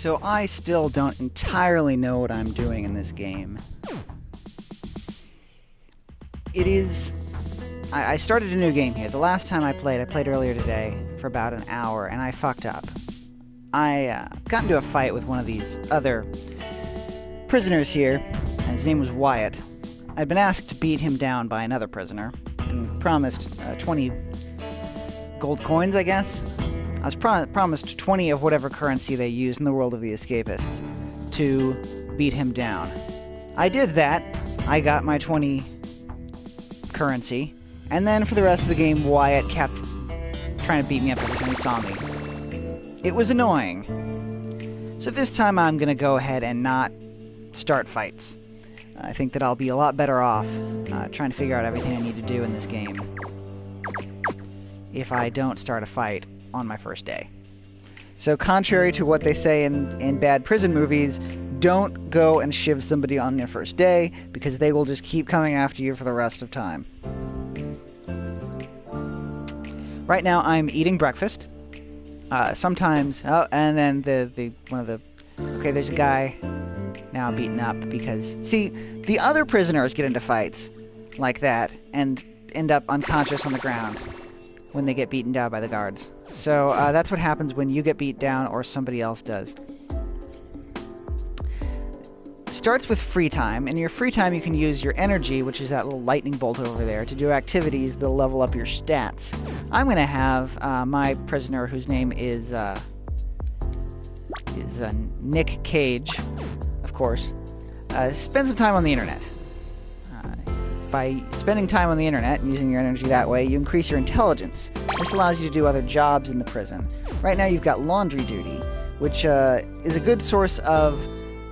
So I still don't entirely know what I'm doing in this game. It is... I started a new game here. The last time I played earlier today for about an hour, and I fucked up. I got into a fight with one of these other prisoners here, and his name was Wyatt. I'd been asked to beat him down by another prisoner, and promised 20 gold coins, I guess. I was promised 20 of whatever currency they use in the world of the Escapists to beat him down. I did that. I got my 20 currency, and then for the rest of the game, Wyatt kept trying to beat me up every time he saw me. It was annoying. So this time I'm going to go ahead and not start fights. I think that I'll be a lot better off trying to figure out everything I need to do in this game if I don't start a fight on my first day. So contrary to what they say in bad prison movies, don't go and shiv somebody on their first day, because they will just keep coming after you for the rest of time. Right now I'm eating breakfast. Sometimes, and then okay, there's a guy now beaten up because, see, the other prisoners get into fights like that and end up unconscious on the ground when they get beaten down by the guards. So that's what happens when you get beat down or somebody else does. Starts with free time. In your free time, you can use your energy, which is that little lightning bolt over there, to do activities that'll level up your stats. I'm going to have my prisoner, whose name is Nick Cage, of course, spend some time on the internet. By spending time on the internet and using your energy that way, you increase your intelligence. This allows you to do other jobs in the prison. Right now you've got laundry duty, which is a good source of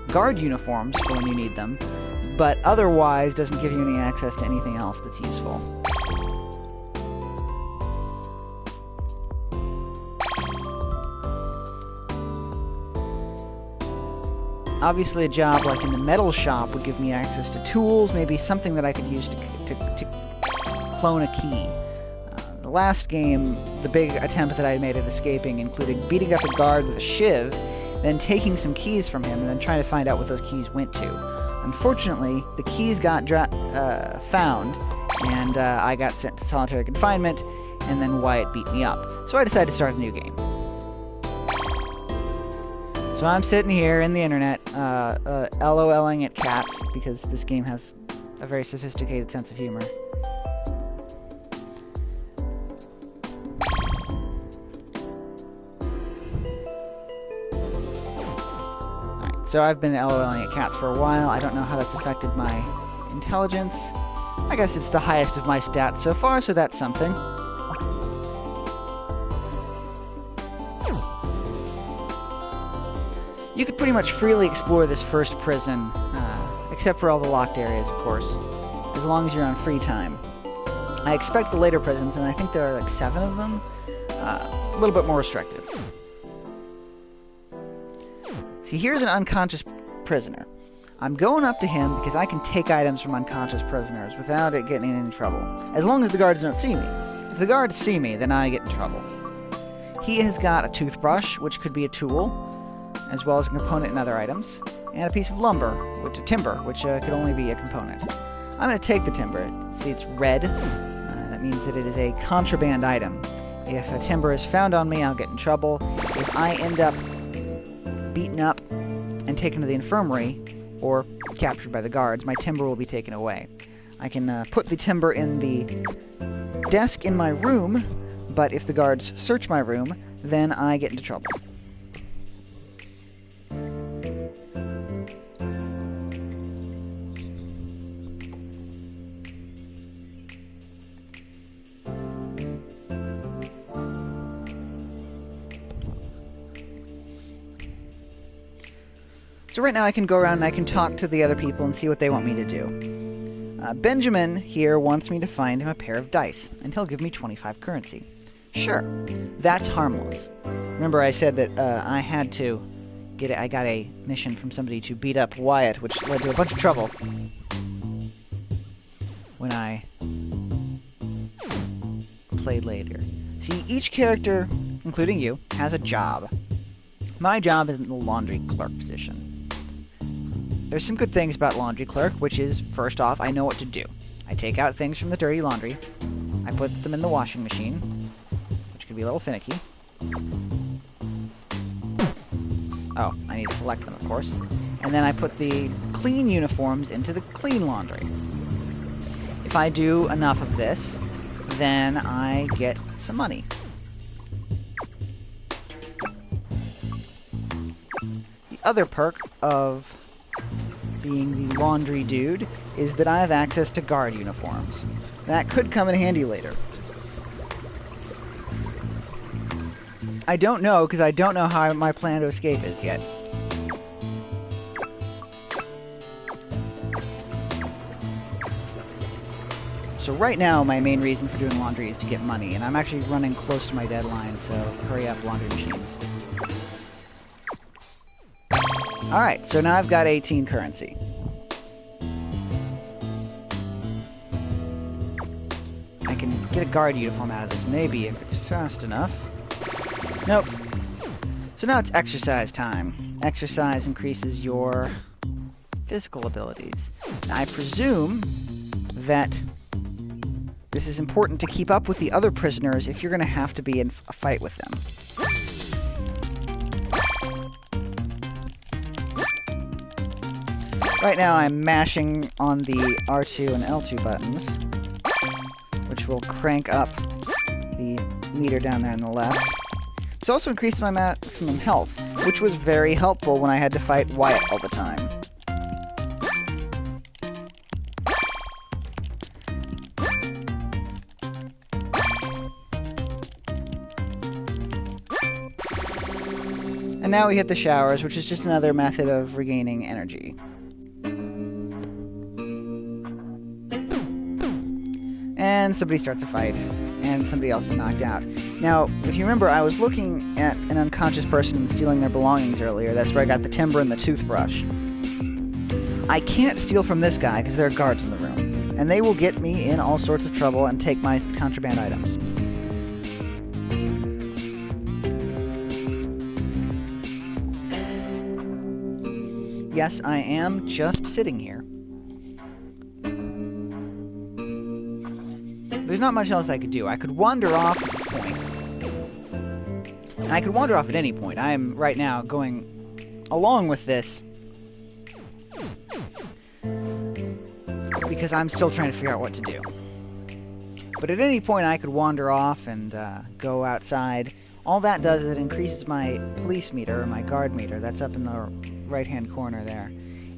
guard uniforms for when you need them, but otherwise doesn't give you any access to anything else that's useful. Obviously a job like in the metal shop would give me access to tools, maybe something that I could use to clone a key. The last game, the big attempt that I made at escaping included beating up a guard with a shiv, then taking some keys from him, and then trying to find out what those keys went to. Unfortunately, the keys got found, and I got sent to solitary confinement, and then Wyatt beat me up. So I decided to start a new game. So I'm sitting here in the internet, LOLing at cats, because this game has a very sophisticated sense of humor. Alright, so I've been LOLing at cats for a while. I don't know how that's affected my intelligence. I guess it's the highest of my stats so far, so that's something. You could pretty much freely explore this first prison, except for all the locked areas, of course, as long as you're on free time. I expect the later prisons, and I think there are like 7 of them, a little bit more restrictive. See, here's an unconscious prisoner. I'm going up to him because I can take items from unconscious prisoners without it getting in any trouble, as long as the guards don't see me. If the guards see me, then I get in trouble. He has got a toothbrush, which could be a tool, as well as a component in other items, and a piece of timber, which could only be a component. I'm going to take the timber. See, it's red. That means that it is a contraband item. If a timber is found on me, I'll get in trouble. If I end up beaten up and taken to the infirmary, or captured by the guards, my timber will be taken away. I can put the timber in the desk in my room, but if the guards search my room, then I get into trouble. So right now I can go around and I can talk to the other people and see what they want me to do. Benjamin here wants me to find him a pair of dice, and he'll give me 25 currency. Sure, that's harmless. Remember I said that I had to I got a mission from somebody to beat up Wyatt, which led to a bunch of trouble when I played later. See, each character, including you, has a job. My job is in the laundry clerk position. There's some good things about laundry clerk, which is, first off, I know what to do. I take out things from the dirty laundry, I put them in the washing machine, which can be a little finicky. Oh, I need to select them, of course. And then I put the clean uniforms into the clean laundry. If I do enough of this, then I get some money. The other perk of being the laundry dude is that I have access to guard uniforms. That could come in handy later. I don't know, because I don't know how my plan to escape is yet. So right now, my main reason for doing laundry is to get money, and I'm actually running close to my deadline, so hurry up, laundry machines. Alright, so now I've got 18 currency. I can get a guard uniform out of this, maybe, if it's fast enough. Nope. So now it's exercise time. Exercise increases your physical abilities. Now, I presume that this is important to keep up with the other prisoners if you're going to have to be in a fight with them. Right now I'm mashing on the R2 and L2 buttons, which will crank up the meter down there on the left. It's also increased my maximum health, which was very helpful when I had to fight Wyatt all the time. And now we hit the showers, which is just another method of regaining energy. And somebody starts a fight, and somebody else is knocked out. Now, if you remember, I was looking at an unconscious person and stealing their belongings earlier. That's where I got the timber and the toothbrush. I can't steal from this guy because there are guards in the room, and they will get me in all sorts of trouble and take my contraband items. Yes, I am just sitting here. There's not much else I could do. I could wander off at this point. And I could wander off at any point. I am right now going along with this because I'm still trying to figure out what to do. But at any point I could wander off and go outside. All that does is it increases my police meter, or my guard meter. That's up in the right-hand corner there.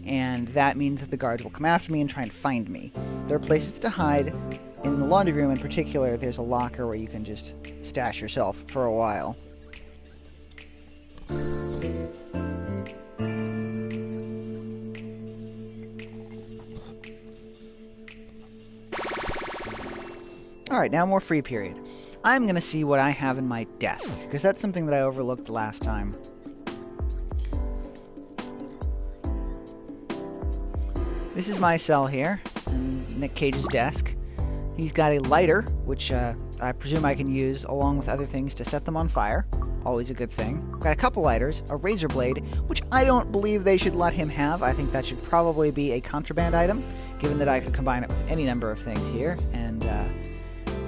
And that means that the guards will come after me and try and find me. There are places to hide. In the laundry room in particular, there's a locker where you can just stash yourself for a while. Alright, now more free period. I'm going to see what I have in my desk, because that's something that I overlooked last time. This is my cell here, and Nick Cage's desk. He's got a lighter, which I presume I can use along with other things to set them on fire. Always a good thing. Got a couple lighters, a razor blade, which I don't believe they should let him have. I think that should probably be a contraband item, given that I could combine it with any number of things here and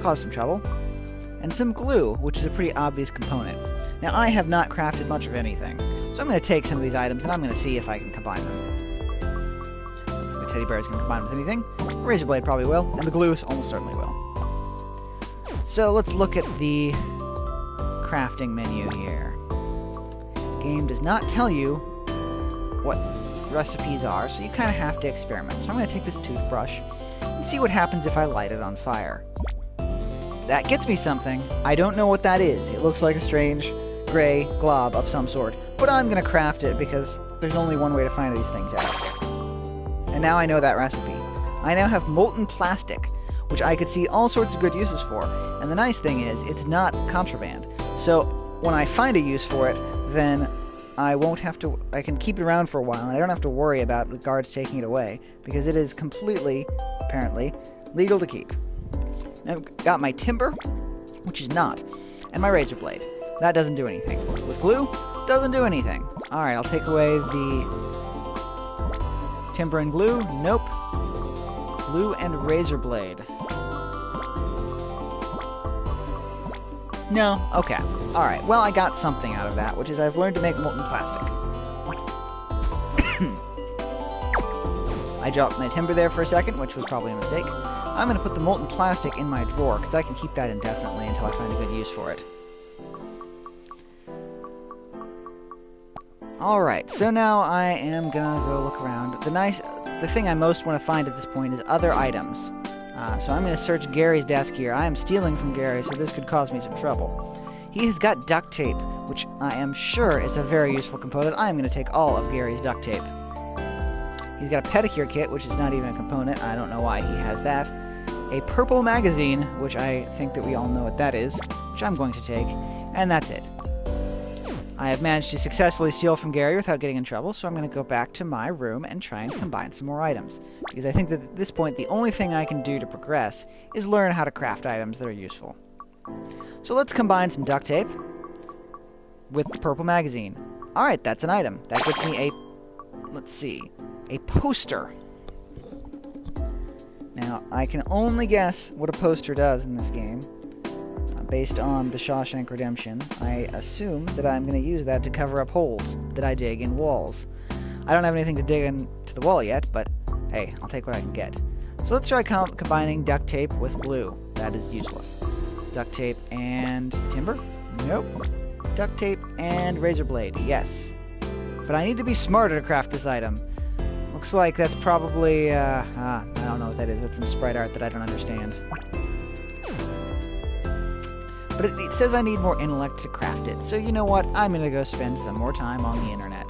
cause some trouble. And some glue, which is a pretty obvious component. Now, I have not crafted much of anything, so I'm going to take some of these items and I'm going to see if I can combine them. The teddy bear is going to combine with anything. The razor blade probably will, and the glue almost certainly will. So let's look at the crafting menu here. The game does not tell you what recipes are, so you kind of have to experiment. So I'm going to take this toothbrush and see what happens if I light it on fire. That gets me something. I don't know what that is. It looks like a strange gray glob of some sort, but I'm going to craft it because there's only one way to find these things out. And now I know that recipe. I now have molten plastic, which I could see all sorts of good uses for. And the nice thing is, it's not contraband. So when I find a use for it, then I won't have to, I can keep it around for a while, and I don't have to worry about the guards taking it away, because it is completely, apparently, legal to keep. I've got my timber, which is not, and my razor blade. That doesn't do anything. With glue, Doesn't do anything. Alright, I'll take away the timber and glue. Nope. Glue and razor blade. No. Okay. Alright, well, I got something out of that, which is I've learned to make molten plastic. I dropped my timber there for a second, which was probably a mistake. I'm going to put the molten plastic in my drawer, because I can keep that indefinitely until I find a good use for it. Alright, so now I am gonna go look around. The thing I most want to find at this point is other items. So I'm gonna search Gary's desk here. I am stealing from Gary, so this could cause me some trouble. He has got duct tape, which I am sure is a very useful component. I am gonna take all of Gary's duct tape. He's got a pedicure kit, which is not even a component. I don't know why he has that. A purple magazine, which I think that we all know what that is, which I'm going to take, and that's it. I have managed to successfully steal from Gary without getting in trouble, so I'm going to go back to my room and try and combine some more items. Because I think that at this point, the only thing I can do to progress is learn how to craft items that are useful. So let's combine some duct tape with the purple magazine. Alright, that's an item. That gets me a poster. Now, I can only guess what a poster does in this game. Based on the Shawshank Redemption, I assume that I'm going to use that to cover up holes that I dig in walls. I don't have anything to dig into the wall yet, but hey, I'll take what I can get. So let's try combining duct tape with glue. That is useless. Duct tape and timber? Nope. Duct tape and razor blade, yes. But I need to be smarter to craft this item. Looks like that's probably, I don't know what that is. That's some sprite art that I don't understand. But it says I need more intellect to craft it. So you know what? I'm going to go spend some more time on the internet.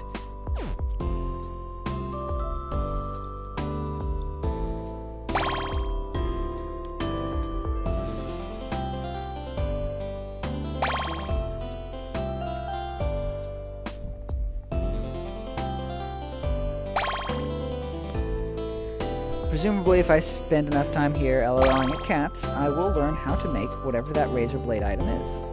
Presumably, if I spend enough time here LOLing at cats, I will learn how to make whatever that razor blade item is.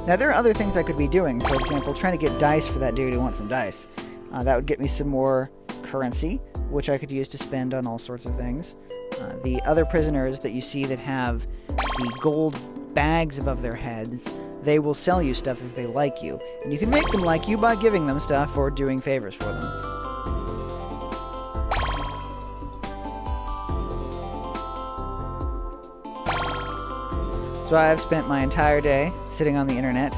Now, there are other things I could be doing. For example, trying to get dice for that dude who wants some dice. That would get me some more currency, which I could use to spend on all sorts of things. The other prisoners that you see that have the gold bags above their heads, they will sell you stuff if they like you. And you can make them like you by giving them stuff or doing favors for them. So I have spent my entire day sitting on the internet.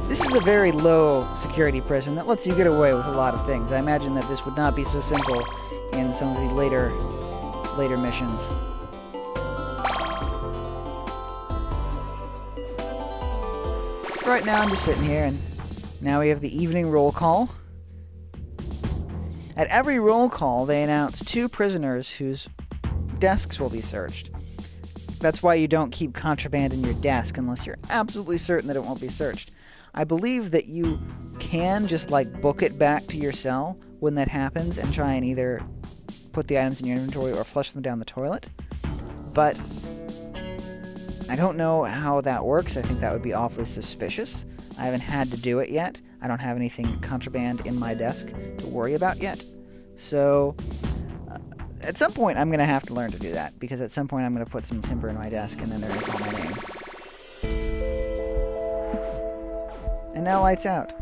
This is a very low security prison that lets you get away with a lot of things. I imagine that this would not be so simple in some of the later missions. Right now I'm just sitting here, and now we have the evening roll call. At every roll call, they announce 2 prisoners whose desks will be searched. That's why you don't keep contraband in your desk unless you're absolutely certain that it won't be searched. I believe that you can just, book it back to your cell when that happens and try and either put the items in your inventory or flush them down the toilet. But I don't know how that works. I think that would be awfully suspicious. I haven't had to do it yet. I don't have anything contraband in my desk to worry about yet. So, at some point I'm going to have to learn to do that, because at some point I'm going to put some timber in my desk and then they're going to call my name. And now lights out.